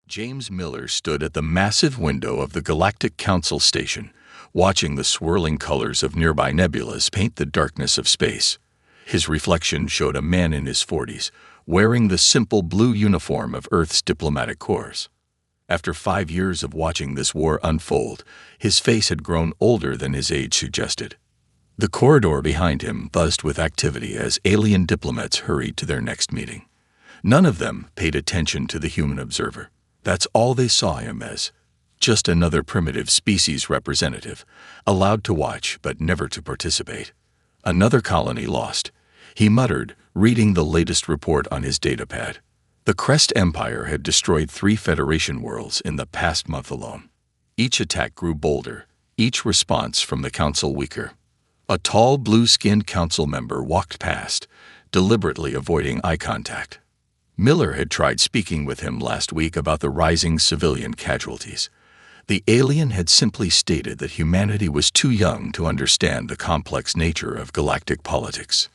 James Miller stood at the massive window of the Galactic Council station, watching the swirling colors of nearby nebulas paint the darkness of space. His reflection showed a man in his 40s, wearing the simple blue uniform of Earth's diplomatic corps. After 5 years of watching this war unfold, his face had grown older than his age suggested. The corridor behind him buzzed with activity as alien diplomats hurried to their next meeting. None of them paid attention to the human observer. That's all they saw him as. Just another primitive species representative, allowed to watch but never to participate. Another colony lost, he muttered, reading the latest report on his datapad. The Crest Empire had destroyed 3 Federation worlds in the past month alone. Each attack grew bolder, each response from the Council weaker. A tall, blue-skinned Council member walked past, deliberately avoiding eye contact. Miller had tried speaking with him last week about the rising civilian casualties. The alien had simply stated that humanity was too young to understand the complex nature of galactic politics.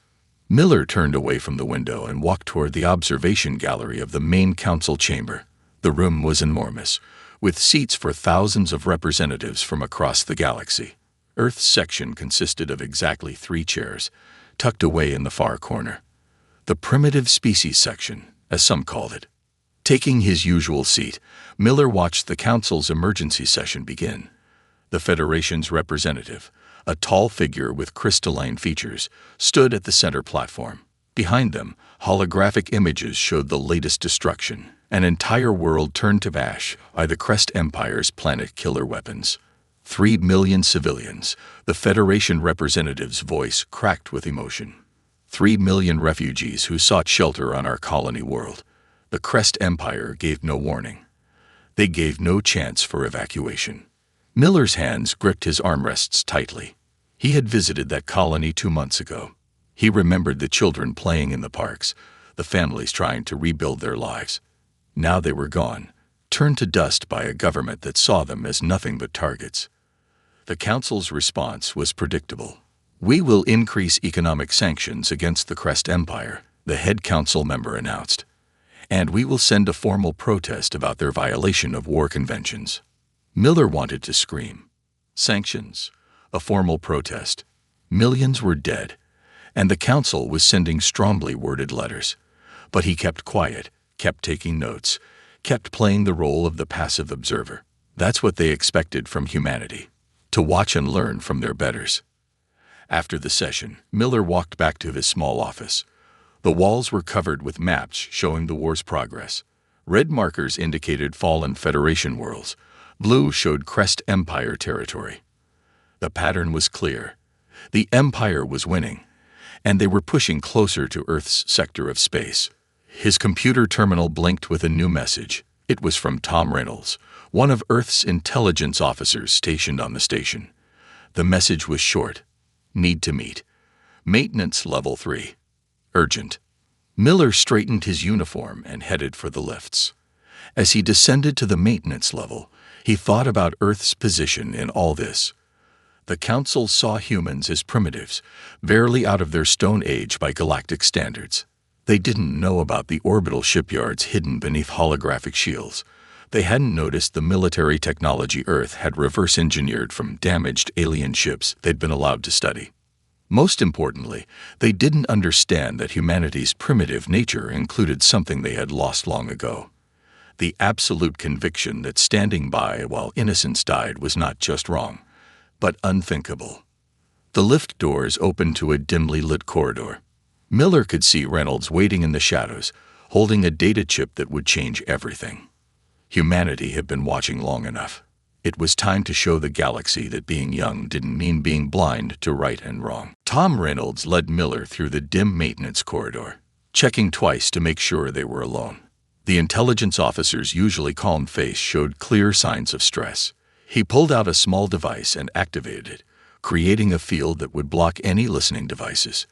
Miller turned away from the window and walked toward the observation gallery of the main council chamber. The room was enormous, with seats for thousands of representatives from across the galaxy. Earth's section consisted of exactly 3 chairs, tucked away in the far corner. The primitive species section, as some called it. Taking his usual seat, Miller watched the council's emergency session begin. The Federation's representative, a tall figure with crystalline features, stood at the center platform. Behind them, holographic images showed the latest destruction, an entire world turned to ash by the Crest Empire's planet killer weapons. 3 million civilians, the Federation representative's voice cracked with emotion. 3 million refugees who sought shelter on our colony world. The Crest Empire gave no warning. They gave no chance for evacuation. Miller's hands gripped his armrests tightly. He had visited that colony 2 months ago. He remembered the children playing in the parks, the families trying to rebuild their lives. Now they were gone, turned to dust by a government that saw them as nothing but targets. The Council's response was predictable. "We will increase economic sanctions against the Crest Empire," the head council member announced. "And we will send a formal protest about their violation of war conventions." Miller wanted to scream. Sanctions? A formal protest? Millions were dead, and the council was sending strongly worded letters. But he kept quiet, kept taking notes, kept playing the role of the passive observer. That's what they expected from humanity, to watch and learn from their betters. After the session, Miller walked back to his small office. The walls were covered with maps showing the war's progress. Red markers indicated fallen Federation worlds. Blue showed Crest Empire territory. The pattern was clear. The Empire was winning, and they were pushing closer to Earth's sector of space. His computer terminal blinked with a new message. It was from Tom Reynolds, one of Earth's intelligence officers stationed on the station. The message was short. "Need to meet. Maintenance level 3. Urgent." Miller straightened his uniform and headed for the lifts. As he descended to the maintenance level, he thought about Earth's position in all this. The Council saw humans as primitives, barely out of their Stone Age by galactic standards. They didn't know about the orbital shipyards hidden beneath holographic shields. They hadn't noticed the military technology Earth had reverse-engineered from damaged alien ships they'd been allowed to study. Most importantly, they didn't understand that humanity's primitive nature included something they had lost long ago. The absolute conviction that standing by while innocents died was not just wrong, but unthinkable. The lift doors opened to a dimly lit corridor. Miller could see Reynolds waiting in the shadows, holding a data chip that would change everything. Humanity had been watching long enough. It was time to show the galaxy that being young didn't mean being blind to right and wrong. Tom Reynolds led Miller through the dim maintenance corridor, checking twice to make sure they were alone. The intelligence officer's usually calm face showed clear signs of stress. He pulled out a small device and activated it, creating a field that would block any listening devices.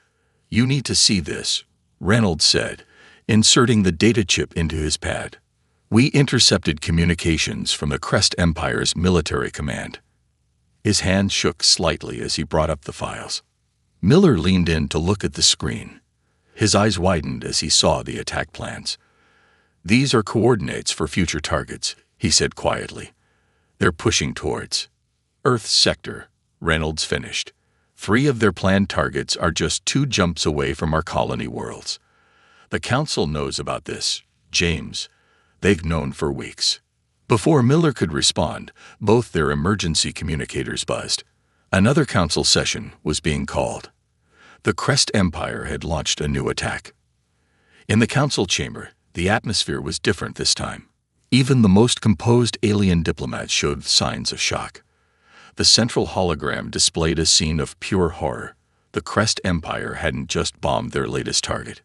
"You need to see this," Reynolds said, inserting the data chip into his pad. "We intercepted communications from the Crest Empire's military command." His hand shook slightly as he brought up the files. Miller leaned in to look at the screen. His eyes widened as he saw the attack plans. "These are coordinates for future targets," he said quietly. "They're pushing towards Earth's sector," Reynolds finished. "3 of their planned targets are just 2 jumps away from our colony worlds. The Council knows about this, James. They've known for weeks." Before Miller could respond, both their emergency communicators buzzed. Another Council session was being called. The Crest Empire had launched a new attack. In the Council chamber, the atmosphere was different this time. Even the most composed alien diplomats showed signs of shock. The central hologram displayed a scene of pure horror. The Crest Empire hadn't just bombed their latest target.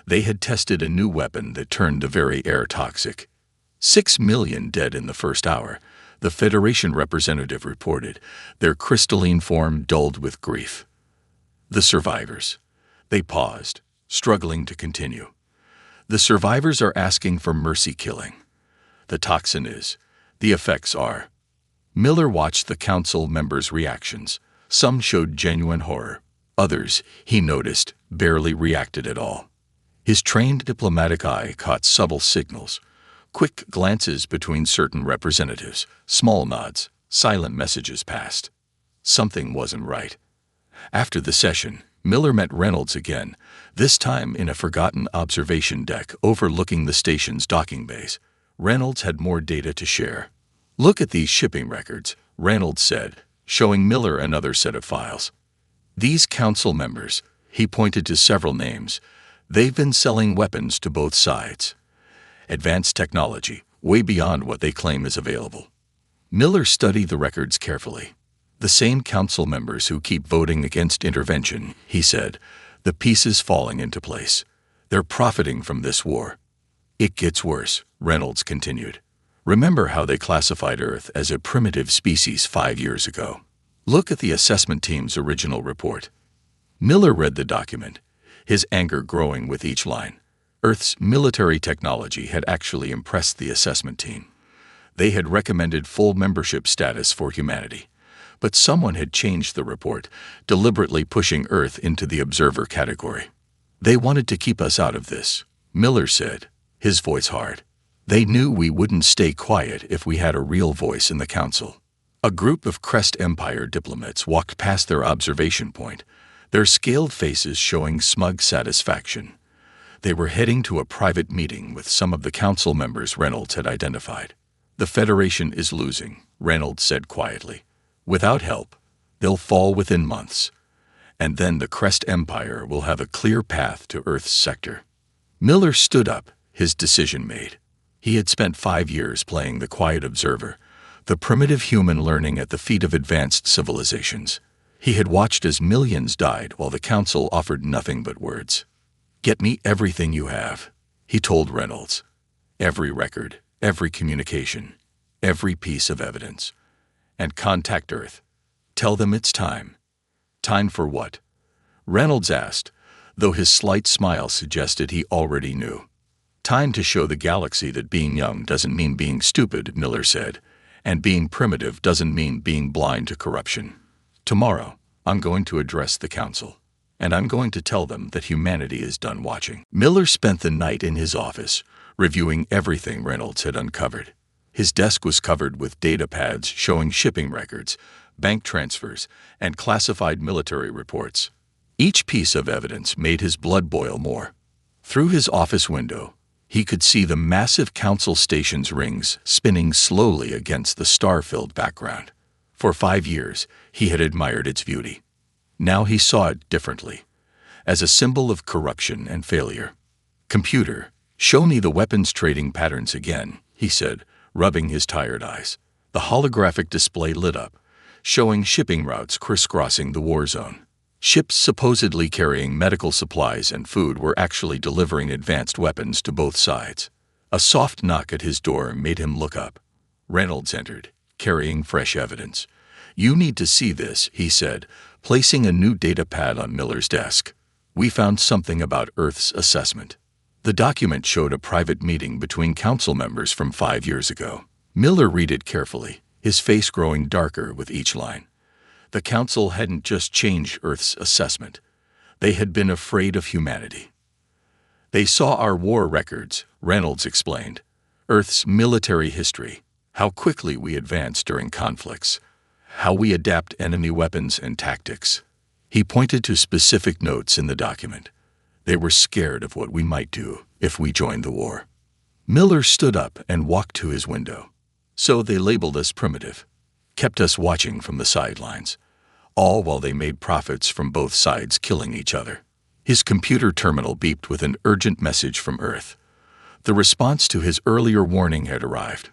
They had tested a new weapon that turned the very air toxic. 6 million dead in the first hour, the Federation representative reported, their crystalline form dulled with grief. The survivors. They paused, struggling to continue. The survivors are asking for mercy killing. The toxin is. The effects are. Miller watched the Council members' reactions. Some showed genuine horror. Others, he noticed, barely reacted at all. His trained diplomatic eye caught subtle signals. Quick glances between certain representatives, small nods, silent messages passed. Something wasn't right. After the session, Miller met Reynolds again, this time in a forgotten observation deck overlooking the station's docking bays. Reynolds had more data to share. "Look at these shipping records," Reynolds said, showing Miller another set of files. "These Council members," he pointed to several names, "they've been selling weapons to both sides. Advanced technology, way beyond what they claim is available." Miller studied the records carefully. "The same Council members who keep voting against intervention," he said, "the pieces falling into place. They're profiting from this war." "It gets worse," Reynolds continued. "Remember how they classified Earth as a primitive species 5 years ago? Look at the assessment team's original report." Miller read the document, his anger growing with each line. Earth's military technology had actually impressed the assessment team. They had recommended full membership status for humanity. But someone had changed the report, deliberately pushing Earth into the observer category. "They wanted to keep us out of this," Miller said, his voice hard. "They knew we wouldn't stay quiet if we had a real voice in the Council." A group of Crest Empire diplomats walked past their observation point, their scaled faces showing smug satisfaction. They were heading to a private meeting with some of the Council members Reynolds had identified. "The Federation is losing," Reynolds said quietly. "Without help, they'll fall within months. And then the Crest Empire will have a clear path to Earth's sector." Miller stood up, his decision made. He had spent 5 years playing the quiet observer, the primitive human learning at the feet of advanced civilizations. He had watched as millions died while the Council offered nothing but words. "Get me everything you have," he told Reynolds. "Every record, every communication, every piece of evidence. And contact Earth. Tell them it's time." "Time for what?" Reynolds asked, though his slight smile suggested he already knew. "Time to show the galaxy that being young doesn't mean being stupid," Miller said, "and being primitive doesn't mean being blind to corruption. Tomorrow, I'm going to address the Council, and I'm going to tell them that humanity is done watching." Miller spent the night in his office, reviewing everything Reynolds had uncovered. His desk was covered with data pads showing shipping records, bank transfers, and classified military reports. Each piece of evidence made his blood boil more. Through his office window, he could see the massive Council station's rings spinning slowly against the star-filled background. For 5 years, he had admired its beauty. Now he saw it differently, as a symbol of corruption and failure. "Computer, show me the weapons trading patterns again," he said, rubbing his tired eyes. The holographic display lit up, showing shipping routes crisscrossing the war zone. Ships supposedly carrying medical supplies and food were actually delivering advanced weapons to both sides. A soft knock at his door made him look up. Reynolds entered, carrying fresh evidence. "You need to see this," he said, placing a new data pad on Miller's desk. "We found something about Earth's assessment." The document showed a private meeting between Council members from 5 years ago. Miller read it carefully, his face growing darker with each line. The Council hadn't just changed Earth's assessment. They had been afraid of humanity. They saw our war records, Reynolds explained. Earth's military history, how quickly we advance during conflicts, how we adapt enemy weapons and tactics. He pointed to specific notes in the document. They were scared of what we might do if we joined the war. Miller stood up and walked to his window. So they labeled us primitive, kept us watching from the sidelines, all while they made profits from both sides killing each other. His computer terminal beeped with an urgent message from Earth. The response to his earlier warning had arrived.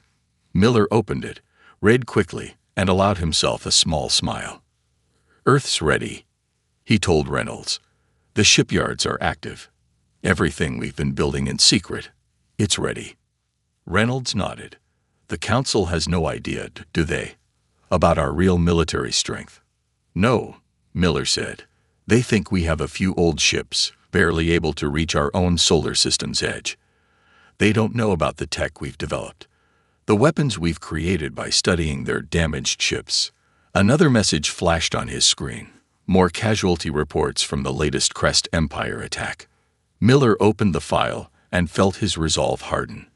Miller opened it, read quickly, and allowed himself a small smile. Earth's ready, he told Reynolds. The shipyards are active. Everything we've been building in secret, it's ready. Reynolds nodded. The Council has no idea, do they, about our real military strength? No, Miller said. They think we have a few old ships, barely able to reach our own solar system's edge. They don't know about the tech we've developed, the weapons we've created by studying their damaged ships. Another message flashed on his screen. More casualty reports from the latest Crest Empire attack. Miller opened the file and felt his resolve harden.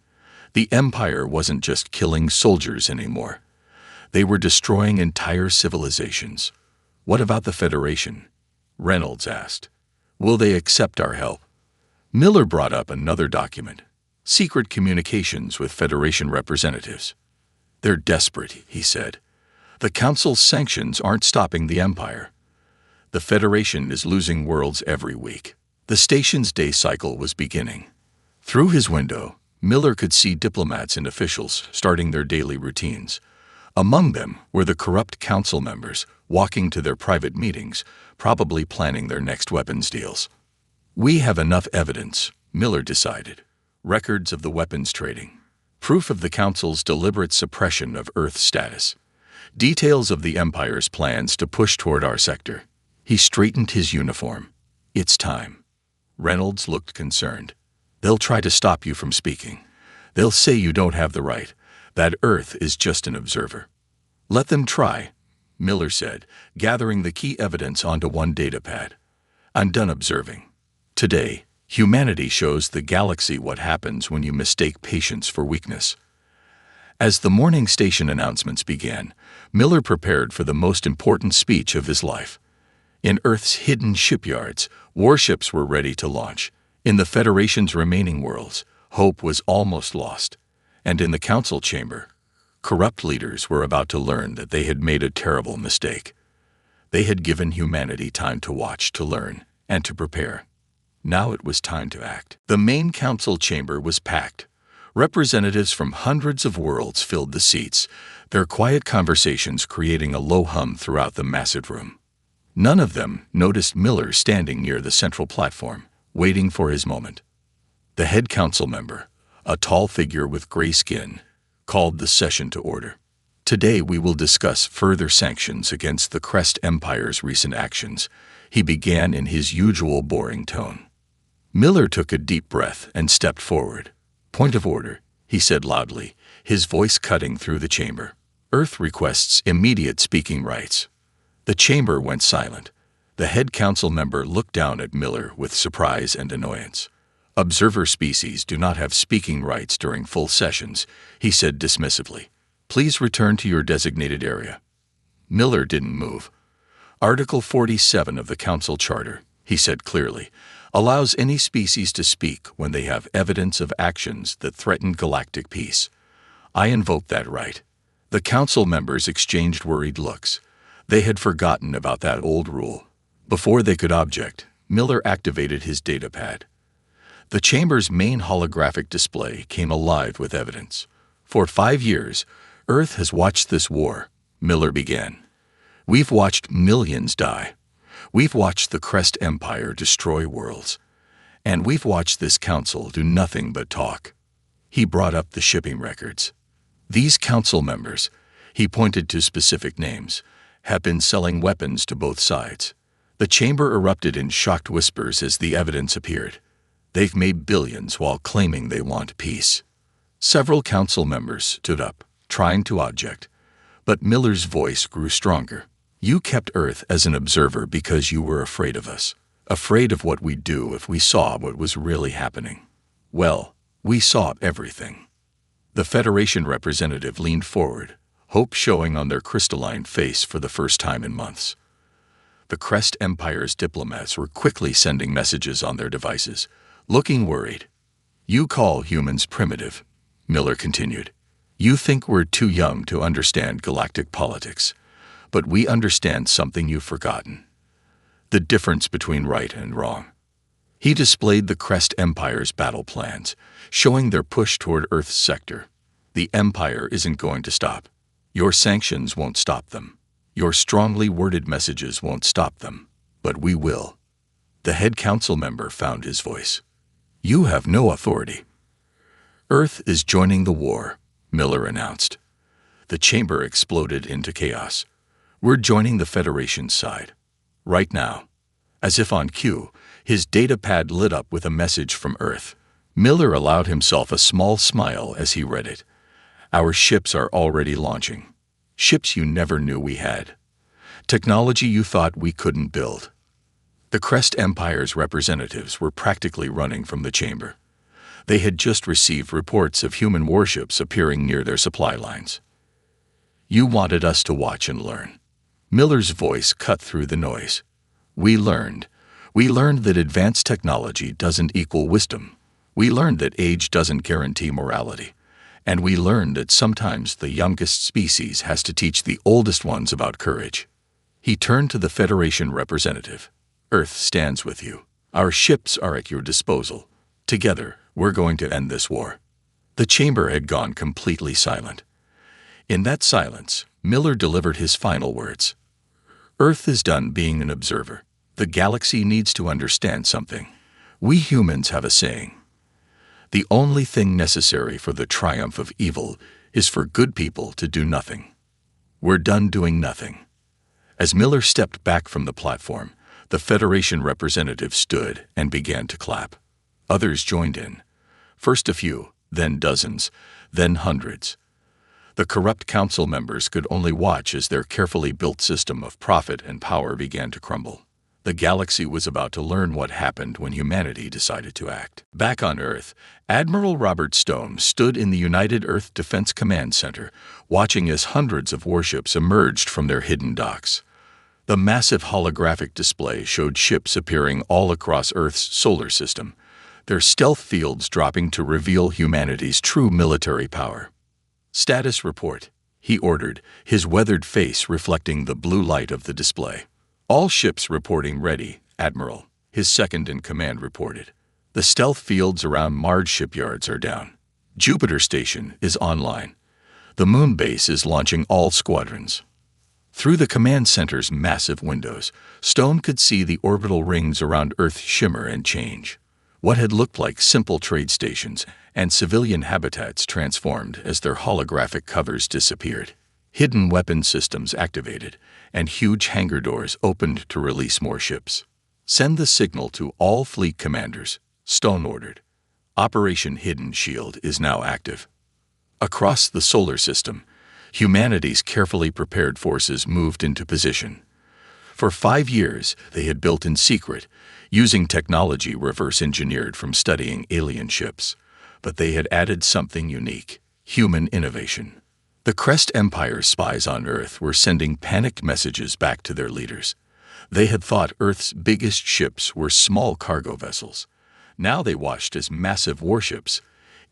The Empire wasn't just killing soldiers anymore. They were destroying entire civilizations. What about the Federation? Reynolds asked. Will they accept our help? Miller brought up another document. Secret communications with Federation representatives. They're desperate, he said. The Council's sanctions aren't stopping the Empire. The Federation is losing worlds every week. The station's day cycle was beginning. Through his window, Miller could see diplomats and officials starting their daily routines. Among them were the corrupt council members walking to their private meetings, probably planning their next weapons deals. We have enough evidence, Miller decided. Records of the weapons trading. Proof of the Council's deliberate suppression of Earth status. Details of the Empire's plans to push toward our sector. He straightened his uniform. It's time. Reynolds looked concerned. They'll try to stop you from speaking. They'll say you don't have the right, that Earth is just an observer. Let them try, Miller said, gathering the key evidence onto one datapad. I'm done observing. Today, humanity shows the galaxy what happens when you mistake patience for weakness. As the morning station announcements began, Miller prepared for the most important speech of his life. In Earth's hidden shipyards, warships were ready to launch. In the Federation's remaining worlds, hope was almost lost. And in the Council chamber, corrupt leaders were about to learn that they had made a terrible mistake. They had given humanity time to watch, to learn, and to prepare. Now it was time to act. The main Council chamber was packed. Representatives from hundreds of worlds filled the seats, their quiet conversations creating a low hum throughout the massive room. None of them noticed Miller standing near the central platform, waiting for his moment. The head council member, a tall figure with gray skin, called the session to order. Today we will discuss further sanctions against the Crest Empire's recent actions, he began in his usual boring tone. Miller took a deep breath and stepped forward. Point of order, he said loudly, his voice cutting through the chamber. Earth requests immediate speaking rights. The chamber went silent. The head council member looked down at Miller with surprise and annoyance. Observer species do not have speaking rights during full sessions, he said dismissively. Please return to your designated area. Miller didn't move. Article 47 of the Council Charter, he said clearly, allows any species to speak when they have evidence of actions that threaten galactic peace. I invoke that right. The council members exchanged worried looks. They had forgotten about that old rule. Before they could object, Miller activated his datapad. The chamber's main holographic display came alive with evidence. For 5 years, Earth has watched this war, Miller began. We've watched millions die. We've watched the Crest Empire destroy worlds. And we've watched this council do nothing but talk. He brought up the shipping records. These council members, he pointed to specific names, have been selling weapons to both sides. The chamber erupted in shocked whispers as the evidence appeared. They've made billions while claiming they want peace. Several council members stood up, trying to object. But Miller's voice grew stronger. You kept Earth as an observer because you were afraid of us. afraid of what we'd do if we saw what was really happening. Well, we saw everything. The Federation representative leaned forward, hope showing on their crystalline face for the first time in months. The Crest Empire's diplomats were quickly sending messages on their devices, looking worried. "You call humans primitive," Miller continued. "You think we're too young to understand galactic politics, but we understand something you've forgotten: the difference between right and wrong." He displayed the Crest Empire's battle plans, showing their push toward Earth's sector. "The Empire isn't going to stop. Your sanctions won't stop them. Your strongly worded messages won't stop them. But we will." The head council member found his voice. "You have no authority." "Earth is joining the war," Miller announced. The chamber exploded into chaos. "We're joining the Federation's side. Right now." As if on cue, his data pad lit up with a message from Earth. Miller allowed himself a small smile as he read it. "Our ships are already launching. Ships you never knew we had. Technology you thought we couldn't build." The Crest Empire's representatives were practically running from the chamber. They had just received reports of human warships appearing near their supply lines. "You wanted us to watch and learn." Miller's voice cut through the noise. We learned that advanced technology doesn't equal wisdom. We learned that age doesn't guarantee morality. And we learned that sometimes the youngest species has to teach the oldest ones about courage." He turned to the Federation representative. "Earth stands with you. Our ships are at your disposal. Together, we're going to end this war." The chamber had gone completely silent. In that silence, Miller delivered his final words. "Earth is done being an observer. The galaxy needs to understand something. We humans have a saying: the only thing necessary for the triumph of evil is for good people to do nothing. We're done doing nothing." As Miller stepped back from the platform, the Federation representative stood and began to clap. Others joined in. First a few, then dozens, then hundreds. The corrupt council members could only watch as their carefully built system of profit and power began to crumble. The galaxy was about to learn what happened when humanity decided to act. Back on Earth, Admiral Robert Stone stood in the United Earth Defense Command Center, watching as hundreds of warships emerged from their hidden docks. The massive holographic display showed ships appearing all across Earth's solar system, their stealth fields dropping to reveal humanity's true military power. "Status report," he ordered, his weathered face reflecting the blue light of the display. "All ships reporting ready, Admiral," his second-in-command reported. "The stealth fields around Mars shipyards are down. Jupiter Station is online. The Moon Base is launching all squadrons." Through the command center's massive windows, Stone could see the orbital rings around Earth shimmer and change. What had looked like simple trade stations and civilian habitats transformed as their holographic covers disappeared. Hidden weapon systems activated, and huge hangar doors opened to release more ships. "Send the signal to all fleet commanders," Stone ordered. "Operation Hidden Shield is now active." Across the solar system, humanity's carefully prepared forces moved into position. For 5 years, they had built in secret, using technology reverse-engineered from studying alien ships. But they had added something unique: human innovation. The Crest Empire's spies on Earth were sending panicked messages back to their leaders. They had thought Earth's biggest ships were small cargo vessels. Now they watched as massive warships,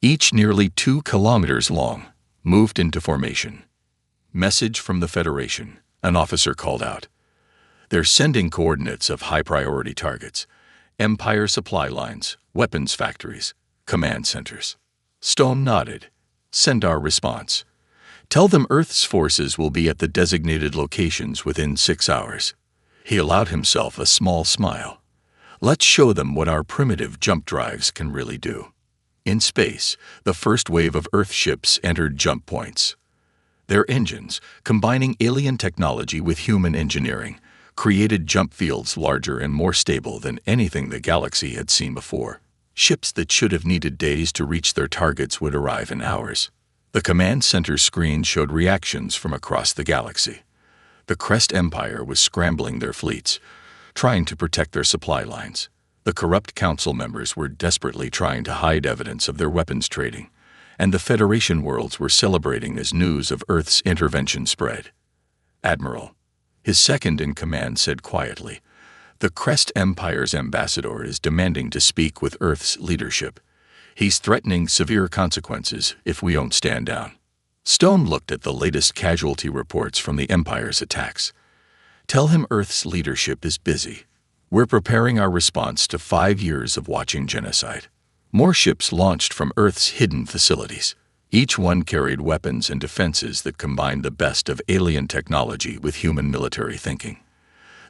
each nearly 2 kilometers long, moved into formation. "Message from the Federation," an officer called out. "They're sending coordinates of high-priority targets: Empire supply lines, weapons factories, command centers." Stone nodded. "Send our response. Tell them Earth's forces will be at the designated locations within 6 hours." He allowed himself a small smile. "Let's show them what our primitive jump drives can really do." In space, the first wave of Earth ships entered jump points. Their engines, combining alien technology with human engineering, created jump fields larger and more stable than anything the galaxy had seen before. Ships that should have needed days to reach their targets would arrive in hours. The command center screen showed reactions from across the galaxy. The Crest Empire was scrambling their fleets, trying to protect their supply lines. The corrupt council members were desperately trying to hide evidence of their weapons trading, and the Federation worlds were celebrating as news of Earth's intervention spread. Admiral, his second-in-command, said quietly, "The Crest Empire's ambassador is demanding to speak with Earth's leadership. He's threatening severe consequences if we don't stand down." Stone looked at the latest casualty reports from the Empire's attacks. "Tell him Earth's leadership is busy. We're preparing our response to 5 years of watching genocide." More ships launched from Earth's hidden facilities. Each one carried weapons and defenses that combined the best of alien technology with human military thinking.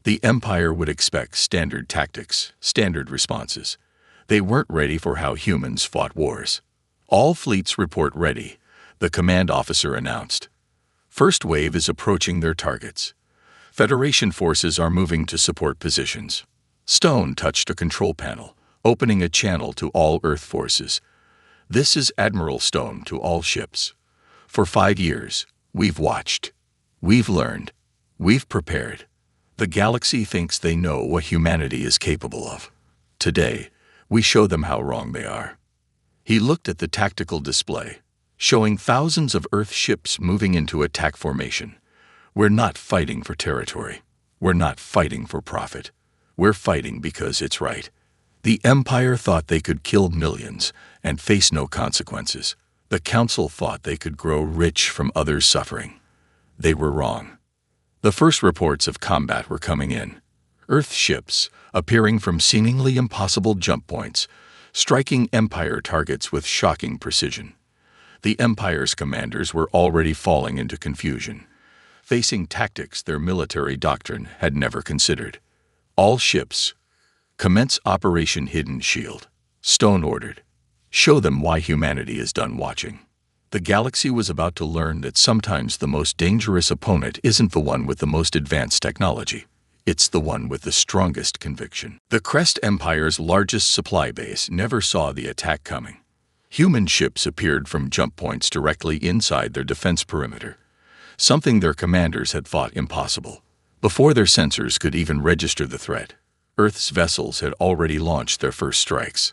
The Empire would expect standard tactics, standard responses. They weren't ready for how humans fought wars. "All fleets report ready," the command officer announced. "First wave is approaching their targets. Federation forces are moving to support positions." Stone touched a control panel, opening a channel to all Earth forces. "This is Admiral Stone to all ships. For 5 years, we've watched. We've learned. We've prepared. The galaxy thinks they know what humanity is capable of. Today, we show them how wrong they are." He looked at the tactical display, showing thousands of Earth ships moving into attack formation. "We're not fighting for territory. We're not fighting for profit. We're fighting because it's right." The Empire thought they could kill millions and face no consequences. The Council thought they could grow rich from others' suffering. They were wrong. The first reports of combat were coming in. Earth ships, appearing from seemingly impossible jump points, striking Empire targets with shocking precision. The Empire's commanders were already falling into confusion, facing tactics their military doctrine had never considered. "All ships, commence Operation Hidden Shield," Stone ordered. "Show them why humanity is done watching." The galaxy was about to learn that sometimes the most dangerous opponent isn't the one with the most advanced technology. It's the one with the strongest conviction. The Crest Empire's largest supply base never saw the attack coming. Human ships appeared from jump points directly inside their defense perimeter, something their commanders had thought impossible. Before their sensors could even register the threat, Earth's vessels had already launched their first strikes.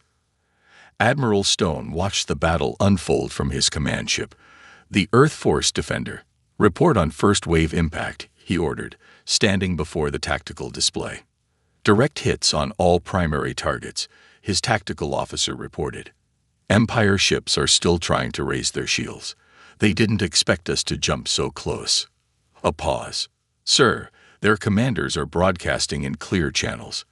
Admiral Stone watched the battle unfold from his command ship, the Earth Force Defender. "Report on first wave impact," he ordered, standing before the tactical display. "Direct hits on all primary targets," his tactical officer reported. "Empire ships are still trying to raise their shields. They didn't expect us to jump so close." A pause. "Sir, their commanders are broadcasting in clear channels.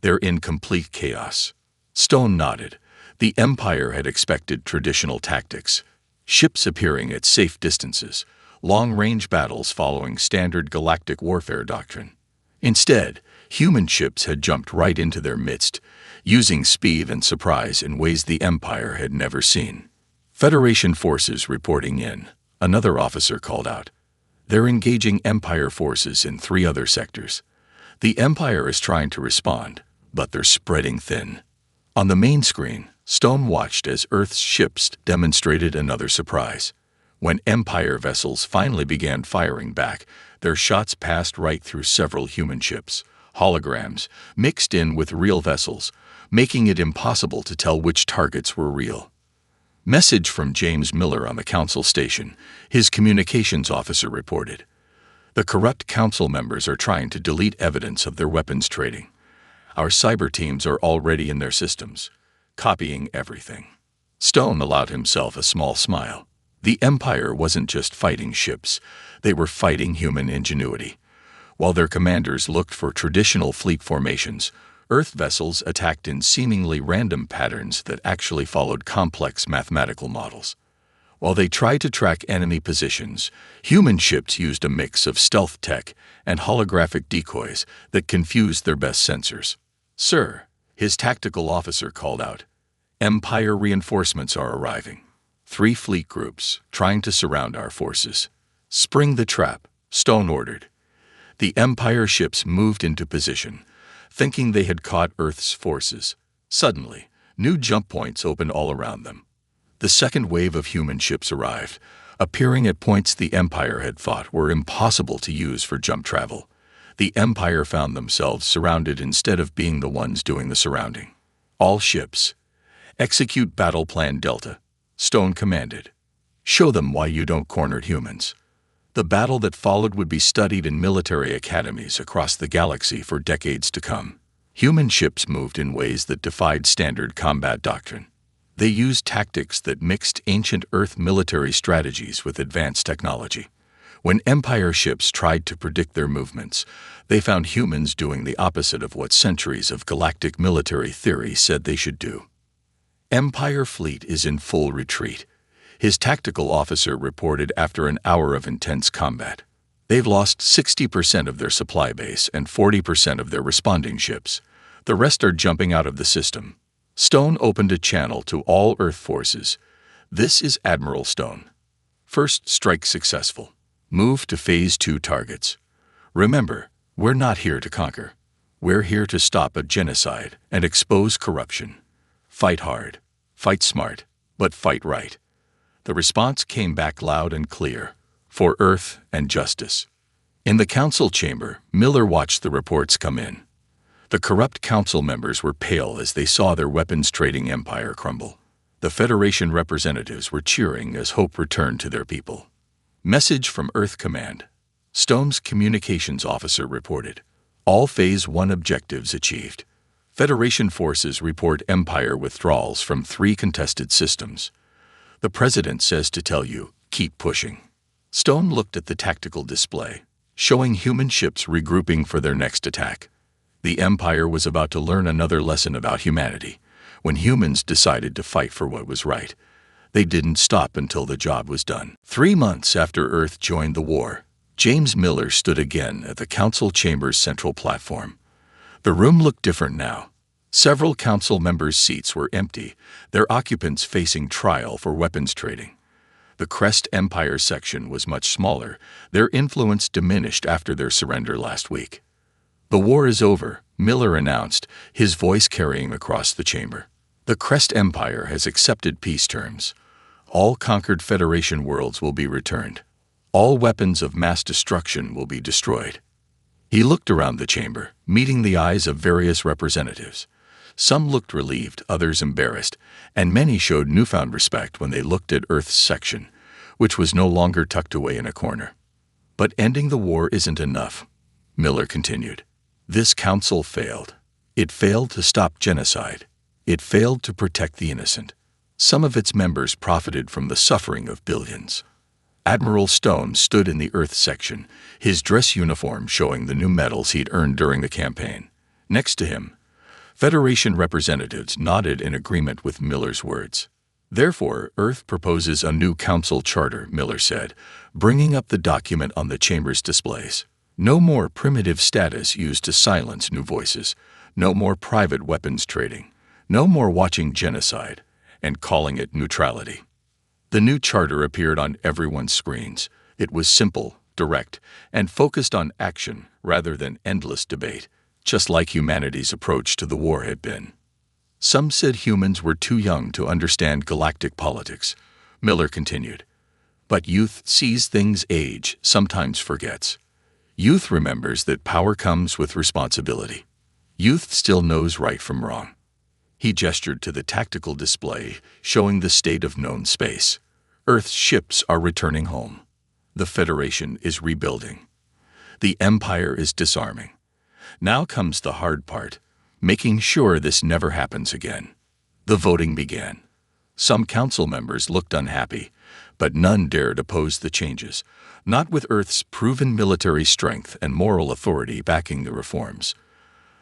They're in complete chaos." Stone nodded. The Empire had expected traditional tactics, ships appearing at safe distances, long-range battles following standard galactic warfare doctrine. Instead, human ships had jumped right into their midst, using speed and surprise in ways the Empire had never seen. "Federation forces reporting in," another officer called out. "They're engaging Empire forces in 3 other sectors. The Empire is trying to respond, but they're spreading thin." On the main screen, Stone watched as Earth's ships demonstrated another surprise. When Empire vessels finally began firing back, their shots passed right through several human ships, holograms, mixed in with real vessels, making it impossible to tell which targets were real. "Message from James Miller on the Council station," his communications officer reported. "The corrupt Council members are trying to delete evidence of their weapons trading. Our cyber teams are already in their systems, copying everything." Stone allowed himself a small smile. The Empire wasn't just fighting ships, they were fighting human ingenuity. While their commanders looked for traditional fleet formations, Earth vessels attacked in seemingly random patterns that actually followed complex mathematical models. While they tried to track enemy positions, human ships used a mix of stealth tech and holographic decoys that confused their best sensors. "Sir," his tactical officer called out, "Empire reinforcements are arriving. 3 fleet groups trying to surround our forces." "Spring the trap," Stone ordered. The Empire ships moved into position, thinking they had caught Earth's forces. Suddenly, new jump points opened all around them. The second wave of human ships arrived, appearing at points the Empire had thought were impossible to use for jump travel. The Empire found themselves surrounded instead of being the ones doing the surrounding. All ships. Execute Battle Plan Delta. Stone commanded. Show them why you don't corner humans. The battle that followed would be studied in military academies across the galaxy for decades to come. Human ships moved in ways that defied standard combat doctrine. They used tactics that mixed ancient Earth military strategies with advanced technology. When Empire ships tried to predict their movements, they found humans doing the opposite of what centuries of galactic military theory said they should do. Empire fleet is in full retreat, his tactical officer reported after an hour of intense combat. They've lost 60% of their supply base and 40% of their responding ships. The rest are jumping out of the system. Stone opened a channel to all Earth forces. This is Admiral Stone. First strike successful. Move to Phase 2 targets. Remember, we're not here to conquer. We're here to stop a genocide and expose corruption. Fight hard, fight smart, but fight right. The response came back loud and clear. For Earth and justice. In the council chamber, Miller watched the reports come in. The corrupt council members were pale as they saw their weapons-trading empire crumble. The Federation representatives were cheering as hope returned to their people. Message from Earth Command. Stone's communications officer reported. All Phase 1 objectives achieved. Federation forces report Empire withdrawals from 3 contested systems. The President says to tell you, keep pushing. Stone looked at the tactical display, showing human ships regrouping for their next attack. The Empire was about to learn another lesson about humanity. When humans decided to fight for what was right, they didn't stop until the job was done. 3 months after Earth joined the war, James Miller stood again at the council chamber's central platform. The room looked different now. Several council members' seats were empty, their occupants facing trial for weapons trading. The Crest Empire section was much smaller, their influence diminished after their surrender last week. The war is over, Miller announced, his voice carrying across the chamber. The Crest Empire has accepted peace terms. All conquered Federation worlds will be returned. All weapons of mass destruction will be destroyed. He looked around the chamber, meeting the eyes of various representatives. Some looked relieved, others embarrassed, and many showed newfound respect when they looked at Earth's section, which was no longer tucked away in a corner. But ending the war isn't enough, Miller continued. This council failed. It failed to stop genocide. It failed to protect the innocent. Some of its members profited from the suffering of billions. Admiral Stone stood in the Earth section, his dress uniform showing the new medals he'd earned during the campaign. Next to him, Federation representatives nodded in agreement with Miller's words. Therefore, Earth proposes a new council charter, Miller said, bringing up the document on the chamber's displays. No more primitive status used to silence new voices. No more private weapons trading. No more watching genocide and calling it neutrality. The new charter appeared on everyone's screens. It was simple, direct, and focused on action rather than endless debate, just like humanity's approach to the war had been. Some said humans were too young to understand galactic politics, Miller continued. But youth sees things age, sometimes forgets. Youth remembers that power comes with responsibility. Youth still knows right from wrong. He gestured to the tactical display, showing the state of known space. Earth's ships are returning home. The Federation is rebuilding. The Empire is disarming. Now comes the hard part, making sure this never happens again. The voting began. Some council members looked unhappy, but none dared oppose the changes, not with Earth's proven military strength and moral authority backing the reforms.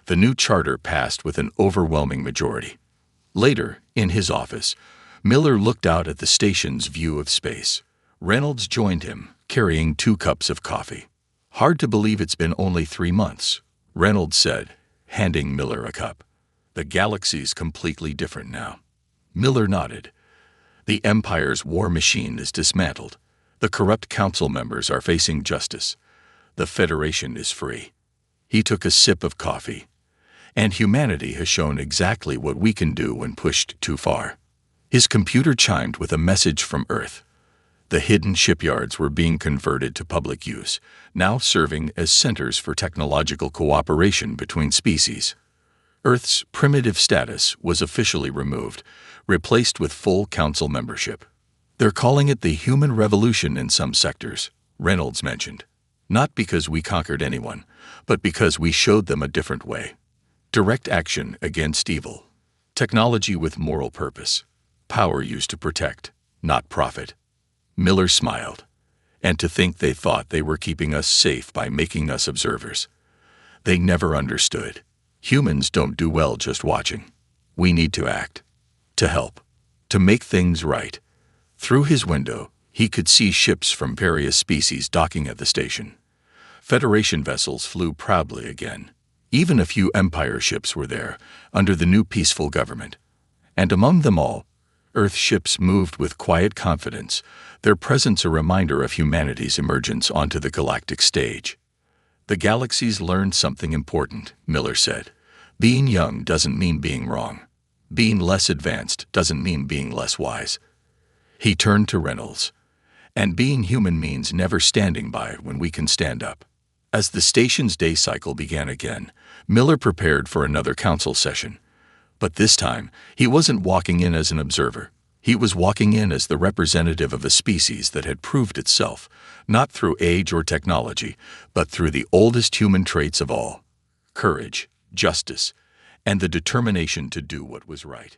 The new charter passed with an overwhelming majority. Later, in his office, Miller looked out at the station's view of space. Reynolds joined him, carrying 2 cups of coffee. Hard to believe it's been only 3 months, Reynolds said, handing Miller a cup. The galaxy's completely different now. Miller nodded. The Empire's war machine is dismantled. The corrupt council members are facing justice. The Federation is free. He took a sip of coffee. And humanity has shown exactly what we can do when pushed too far. His computer chimed with a message from Earth. The hidden shipyards were being converted to public use, now serving as centers for technological cooperation between species. Earth's primitive status was officially removed, replaced with full council membership. They're calling it the human revolution in some sectors, Reynolds mentioned. Not because we conquered anyone, but because we showed them a different way. Direct action against evil. Technology with moral purpose. Power used to protect, not profit. Miller smiled. And to think they thought they were keeping us safe by making us observers. They never understood. Humans don't do well just watching. We need to act. To help. To make things right. Through his window, he could see ships from various species docking at the station. Federation vessels flew proudly again. Even a few Empire ships were there, under the new peaceful government. And among them all, Earth ships moved with quiet confidence, their presence a reminder of humanity's emergence onto the galactic stage. The galaxies learned something important, Miller said. Being young doesn't mean being wrong. Being less advanced doesn't mean being less wise. He turned to Reynolds. And being human means never standing by when we can stand up. As the station's day cycle began again, Miller prepared for another council session. But this time, he wasn't walking in as an observer. He was walking in as the representative of a species that had proved itself, not through age or technology, but through the oldest human traits of all: courage, justice, and the determination to do what was right.